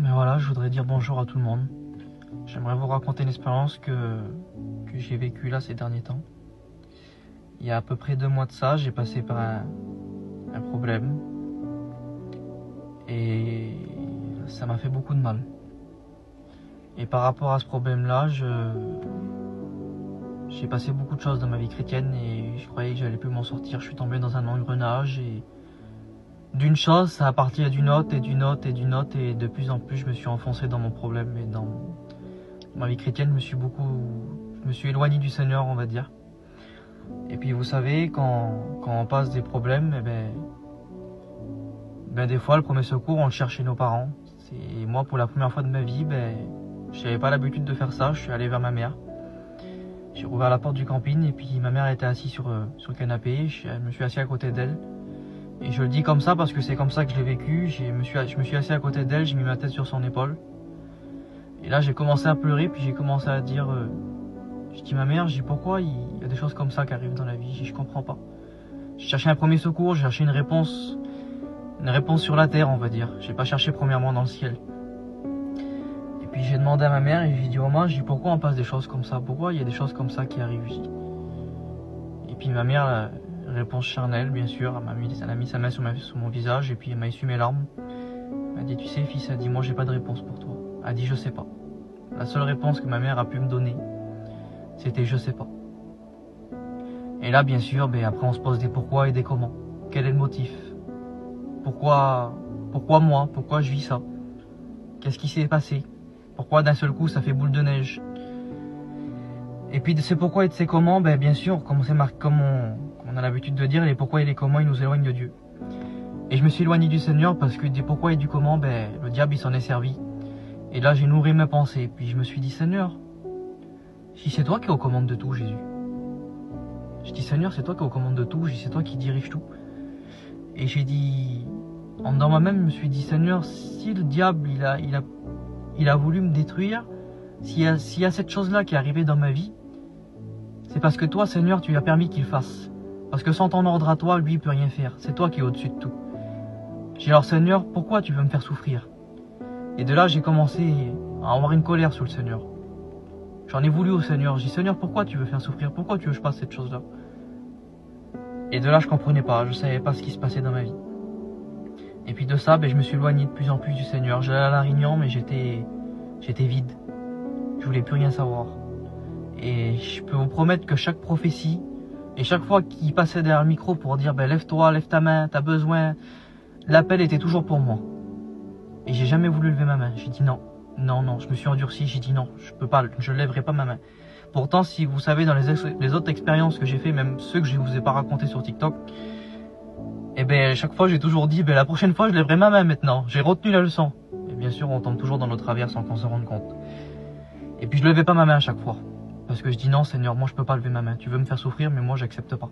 Mais voilà, je voudrais dire bonjour à tout le monde. J'aimerais vous raconter une expérience que j'ai vécue là ces derniers temps. Il y a à peu près 2 mois de ça, j'ai passé par un problème. Et ça m'a fait beaucoup de mal. Et par rapport à ce problème-là, j'ai passé beaucoup de choses dans ma vie chrétienne et je croyais que j'allais plus m'en sortir. Je suis tombé dans un engrenage et d'une chose, ça a parti à d'une autre et d'une autre et d'une autre et de plus en plus je me suis enfoncé dans mon problème et dans ma vie chrétienne, je me suis éloigné du Seigneur, on va dire. Et puis vous savez, quand on passe des problèmes, des fois le premier secours on le cherche chez nos parents. Et moi pour la première fois de ma vie, je n'avais pas l'habitude de faire ça, je suis allé vers ma mère. J'ai rouvert la porte du camping et puis ma mère était assise sur le canapé, je me suis assis à côté d'elle. Et je le dis comme ça parce que c'est comme ça que je l'ai vécu. Je me suis assis à côté d'elle, j'ai mis ma tête sur son épaule. Et là j'ai commencé à pleurer, puis j'ai commencé à dire, je dis ma mère, je dis pourquoi il y a des choses comme ça qui arrivent dans la vie, je comprends pas. J'ai cherché un premier secours, j'ai cherché une réponse sur la terre on va dire. J'ai pas cherché premièrement dans le ciel. Et puis j'ai demandé à ma mère et j'ai dit Romain, je dis pourquoi on passe des choses comme ça, pourquoi il y a des choses comme ça qui arrivent. Et puis ma mère, réponse charnelle, bien sûr. Elle a mis sa main sur mon visage et puis elle m'a essuie mes larmes. Elle m'a dit, tu sais, fils, elle dit, moi, j'ai pas de réponse pour toi. Elle a dit, je sais pas. La seule réponse que ma mère a pu me donner, c'était je sais pas. Et là, bien sûr, après, on se pose des pourquoi et des comment. Quel est le motif? Pourquoi moi? Pourquoi je vis ça? Qu'est-ce qui s'est passé? Pourquoi d'un seul coup, ça fait boule de neige? Et puis de ces pourquoi et de ces comment, bien sûr, comme on a l'habitude de dire, les pourquoi et les comment, ils nous éloignent de Dieu. Et je me suis éloigné du Seigneur parce que des pourquoi et du comment, le diable il s'en est servi. Et là j'ai nourri mes pensées, puis je me suis dit Seigneur, si c'est toi qui es aux commandes de tout, Jésus. Je dis Seigneur, c'est toi qui es aux commandes de tout, c'est toi qui dirige tout. Et j'ai dit, dans moi-même, je me suis dit Seigneur, si le diable il a voulu me détruire, s'il y a cette chose-là qui est arrivée dans ma vie, c'est parce que toi, Seigneur, tu lui as permis qu'il fasse. Parce que sans ton ordre à toi, lui, il peut rien faire. C'est toi qui es au-dessus de tout. J'ai dit alors, Seigneur, pourquoi tu veux me faire souffrir? Et de là, j'ai commencé à avoir une colère sur le Seigneur. J'en ai voulu au Seigneur. J'ai dit, Seigneur, pourquoi tu veux faire souffrir? Pourquoi tu veux que je passe cette chose-là? Et de là, je comprenais pas. Je savais pas ce qui se passait dans ma vie. Et puis de ça, je me suis éloigné de plus en plus du Seigneur. J'allais à la Réunion, mais j'étais vide. Je voulais plus rien savoir. Et je peux vous promettre que chaque prophétie, et chaque fois qu'il passait derrière le micro pour dire lève-toi, lève ta main, t'as besoin, l'appel était toujours pour moi. Et j'ai jamais voulu lever ma main. J'ai dit non, je me suis endurci, j'ai dit non, je peux pas, je lèverai pas ma main. Pourtant, si vous savez dans les autres expériences que j'ai fait, même ceux que je vous ai pas raconté sur TikTok, chaque fois j'ai toujours dit la prochaine fois je lèverai ma main maintenant. J'ai retenu la leçon. Et bien sûr, on tombe toujours dans nos travers sans qu'on se rende compte. Et puis je levais pas ma main à chaque fois. Parce que je dis non Seigneur, moi je peux pas lever ma main. Tu veux me faire souffrir, mais moi j'accepte pas.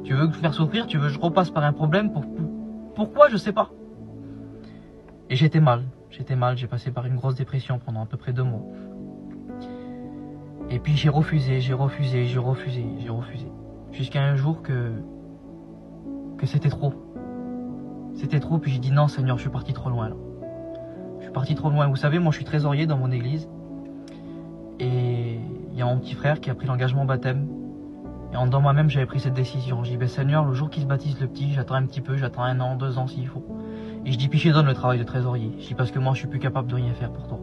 Tu veux me faire souffrir, tu veux que je repasse par un problème, pourquoi je sais pas. Et j'étais mal, j'ai passé par une grosse dépression pendant à peu près 2 mois. Et puis j'ai refusé. Jusqu'à un jour que c'était trop. C'était trop, puis j'ai dit non Seigneur, je suis parti trop loin là. Je suis parti trop loin. Vous savez, moi je suis trésorier dans mon église. Et il y a mon petit frère qui a pris l'engagement baptême. Et en dedans moi-même, j'avais pris cette décision. Je dis, Seigneur, le jour qu'il se baptise le petit, j'attends un petit peu, j'attends 1 an, 2 ans s'il faut. Et je dis, puis je donne le travail de trésorier. Je dis, parce que moi, je suis plus capable de rien faire pour toi.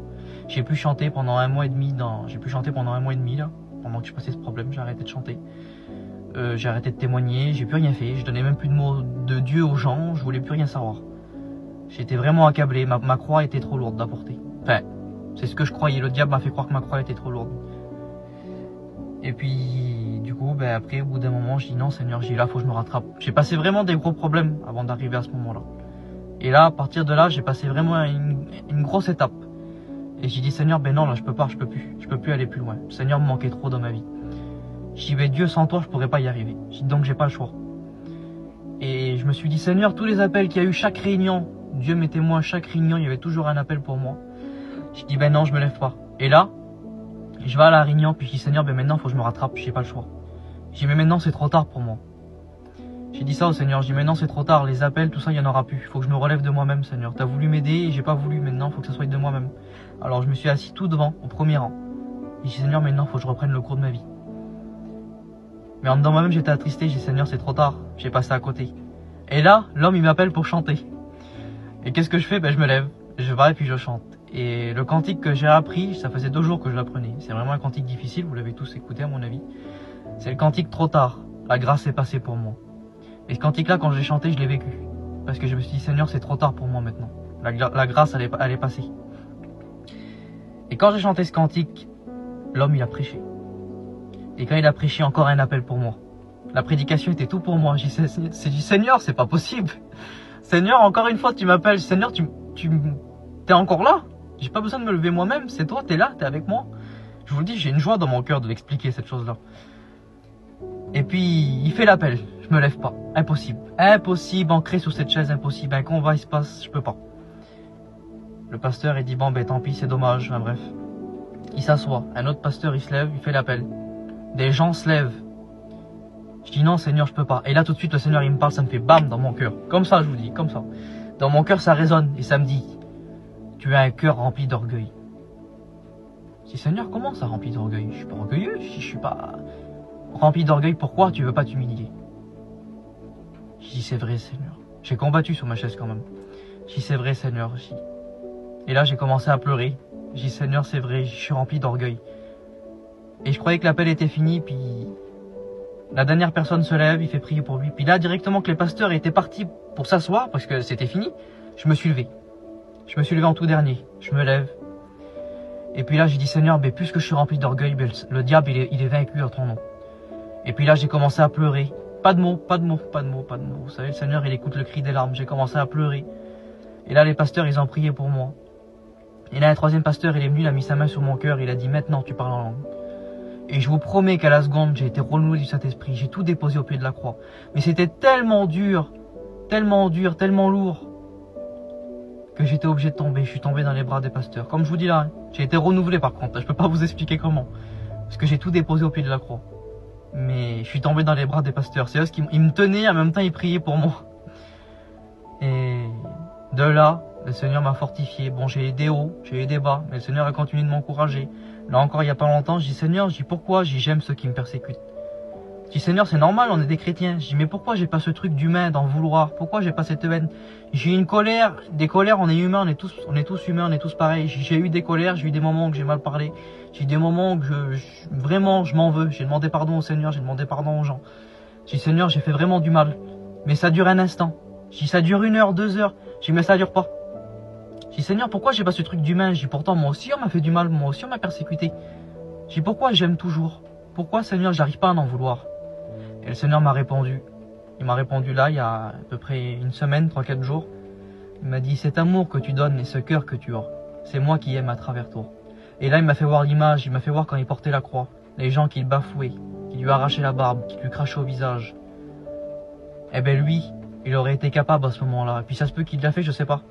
J'ai pu chanter pendant 1 mois et demi là. Pendant que je passais ce problème, j'ai arrêté de chanter. J'ai arrêté de témoigner, j'ai plus rien fait. Je donnais même plus de mots de Dieu aux gens, je voulais plus rien savoir. J'étais vraiment accablé, ma croix était trop lourde à porter. Enfin, c'est ce que je croyais, le diable m'a fait croire que ma croix était trop lourde. Et puis, du coup, après, au bout d'un moment, je dis non Seigneur, j'ai là, faut que je me rattrape. J'ai passé vraiment des gros problèmes avant d'arriver à ce moment-là. Et là, à partir de là, j'ai passé vraiment une grosse étape. Et j'ai dit Seigneur, non, là, je peux plus aller plus loin. Le Seigneur me manquait trop dans ma vie. J'ai dit, Dieu, sans toi, je pourrais pas y arriver. J'ai dit, donc, j'ai pas le choix. Et je me suis dit, Seigneur, tous les appels qu'il y a eu, chaque réunion, Dieu m'est témoin, chaque réunion, il y avait toujours un appel pour moi. J'ai dit, non, je me lève pas. Et là, je vais à la réunion, puis je dis, Seigneur, maintenant, faut que je me rattrape, j'ai pas le choix. J'ai dit, mais maintenant, c'est trop tard pour moi. J'ai dit ça au Seigneur, j'ai dit maintenant c'est trop tard, les appels, tout ça, il n'y en aura plus. Il faut que je me relève de moi-même, Seigneur. Tu as voulu m'aider et j'ai pas voulu, maintenant il faut que ça soit de moi-même. Alors je me suis assis tout devant, au premier rang. J'ai dit Seigneur, maintenant il faut que je reprenne le cours de ma vie. Mais en dedans moi-même j'étais attristé, j'ai dit Seigneur c'est trop tard, j'ai passé à côté. Et là, l'homme il m'appelle pour chanter. Et qu'est-ce que je fais? Ben je me lève, je vais et puis je chante. Et le cantique que j'ai appris, ça faisait 2 jours que je l'apprenais. C'est vraiment un cantique difficile, vous l'avez tous écouté à mon avis. C'est le cantique trop tard, la grâce est passée pour moi. Et ce cantique-là, quand je l'ai chanté, je l'ai vécu. Parce que je me suis dit, Seigneur, c'est trop tard pour moi maintenant. La grâce, elle est passée. Et quand j'ai chanté ce cantique, l'homme, il a prêché. Et quand il a prêché, encore un appel pour moi. La prédication était tout pour moi. J'ai dit, Seigneur, c'est pas possible. Seigneur, encore une fois, tu m'appelles. Seigneur, t'es encore là. J'ai pas besoin de me lever moi-même. C'est toi, t'es là, t'es avec moi. Je vous le dis, j'ai une joie dans mon cœur de l'expliquer, cette chose-là. Et puis, il fait l'appel. Je me lève pas. Impossible. Impossible, ancré sur cette chaise, impossible. Un combat, il se passe, je peux pas. Le pasteur, il dit, bon, ben tant pis, c'est dommage. Enfin, bref. Il s'assoit. Un autre pasteur, il se lève, il fait l'appel. Des gens se lèvent. Je dis, non, Seigneur, je peux pas. Et là, tout de suite, le Seigneur, il me parle, ça me fait bam dans mon cœur. Comme ça, je vous dis, comme ça. Dans mon cœur, ça résonne. Et ça me dit, tu as un cœur rempli d'orgueil. Je dis, Seigneur, comment ça rempli d'orgueil? Je suis pas orgueilleux, je suis pas... Rempli d'orgueil, pourquoi tu veux pas t'humilier? Je dis c'est vrai Seigneur. J'ai combattu sur ma chaise quand même. Je dis c'est vrai Seigneur. Et là j'ai commencé à pleurer. Je dis Seigneur c'est vrai, je suis rempli d'orgueil. Et je croyais que l'appel était fini, puis la dernière personne se lève, il fait prier pour lui. Puis là directement que les pasteurs étaient partis pour s'asseoir, parce que c'était fini, je me suis levé. Je me suis levé en tout dernier. Je me lève. Et puis là j'ai dit Seigneur, mais puisque je suis rempli d'orgueil, le diable il est vaincu à ton nom. Et puis là, j'ai commencé à pleurer. Pas de mots, pas de mots, pas de mots, pas de mots. Vous savez, le Seigneur, il écoute le cri des larmes. J'ai commencé à pleurer. Et là, les pasteurs, ils ont prié pour moi. Et là, un troisième pasteur, il est venu, il a mis sa main sur mon cœur. Il a dit, maintenant, tu parles en langue. Et je vous promets qu'à la seconde, j'ai été renouvelé du Saint-Esprit. J'ai tout déposé au pied de la croix. Mais c'était tellement dur, tellement lourd, que j'étais obligé de tomber. Je suis tombé dans les bras des pasteurs. Comme je vous dis là, j'ai été renouvelé par contre. Je peux pas vous expliquer comment. Parce que j'ai tout déposé au pied de la croix. Mais je suis tombé dans les bras des pasteurs. C'est eux qui me tenaient, en même temps ils priaient pour moi. Et de là, le Seigneur m'a fortifié. Bon, j'ai eu des hauts, j'ai eu des bas, mais le Seigneur a continué de m'encourager. Là encore, il n'y a pas longtemps, je dis Seigneur, je dis pourquoi? Je dis j'aime ceux qui me persécutent. Je dis Seigneur, c'est normal, on est des chrétiens. Je dis mais pourquoi j'ai pas ce truc d'humain, d'en vouloir? Pourquoi j'ai pas cette haine? J'ai une colère, des colères, on est humains, on est tous humains, on est tous pareils. J'ai eu des colères, j'ai eu des moments où j'ai mal parlé. J'ai eu des moments où vraiment je m'en veux. J'ai demandé pardon au Seigneur, j'ai demandé pardon aux gens. J'ai dit Seigneur, j'ai fait vraiment du mal. Mais ça dure un instant. J'ai dit ça dure 1 heure, 2 heures. J'ai dit mais ça dure pas. J'ai dit Seigneur, pourquoi j'ai pas ce truc d'humain? J'ai dit pourtant moi aussi on m'a fait du mal, moi aussi on m'a persécuté. J'ai dit pourquoi j'aime toujours? Pourquoi Seigneur j'arrive pas à en vouloir? Et le Seigneur m'a répondu. Il m'a répondu là, il y a à peu près 1 semaine, 3-4 jours. Il m'a dit, cet amour que tu donnes et ce cœur que tu as, c'est moi qui aime à travers toi. Et là, il m'a fait voir l'image, il m'a fait voir quand il portait la croix. Les gens qui le bafouaient, qui lui arrachaient la barbe, qui lui crachaient au visage. Eh ben lui, il aurait été capable à ce moment-là. Et puis ça se peut qu'il l'a fait, je sais pas.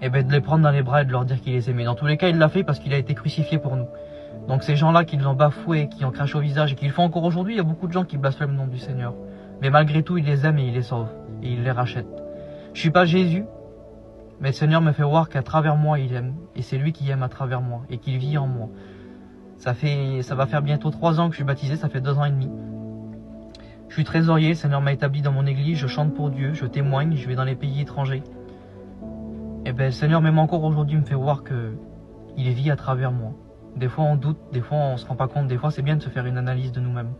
Eh ben de les prendre dans les bras et de leur dire qu'il les aimait. Dans tous les cas, il l'a fait parce qu'il a été crucifié pour nous. Donc ces gens-là qui l'ont bafoué, qui ont craché au visage et qui le font encore aujourd'hui, il y a beaucoup de gens qui blasphèment le nom du Seigneur. Mais malgré tout, il les aime et il les sauve. Et il les rachète. Je suis pas Jésus, mais le Seigneur me fait voir qu'à travers moi, il aime. Et c'est lui qui aime à travers moi et qu'il vit en moi. Ça va faire bientôt 3 ans que je suis baptisé, ça fait 2 ans et demi. Je suis trésorier, le Seigneur m'a établi dans mon église, je chante pour Dieu, je témoigne, je vais dans les pays étrangers. Et ben le Seigneur même encore aujourd'hui me fait voir que il vit à travers moi. Des fois on doute, des fois on se rend pas compte, des fois c'est bien de se faire une analyse de nous-mêmes.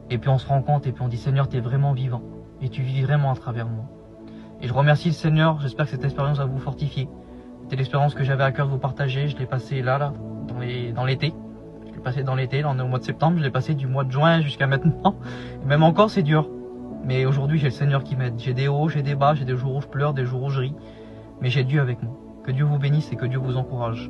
Et puis on se rend compte et puis on dit Seigneur, tu es vraiment vivant et tu vis vraiment à travers moi. Et je remercie le Seigneur, j'espère que cette expérience va vous fortifier. C'était l'expérience que j'avais à cœur de vous partager, je l'ai passée là, dans l'été. Je l'ai passée dans l'été, là on est au mois de septembre, je l'ai passée du mois de juin jusqu'à maintenant. Et même encore c'est dur. Mais aujourd'hui j'ai le Seigneur qui m'aide. J'ai des hauts, j'ai des bas, j'ai des jours où je pleure, des jours où je ris. Mais j'ai Dieu avec moi. Que Dieu vous bénisse et que Dieu vous encourage.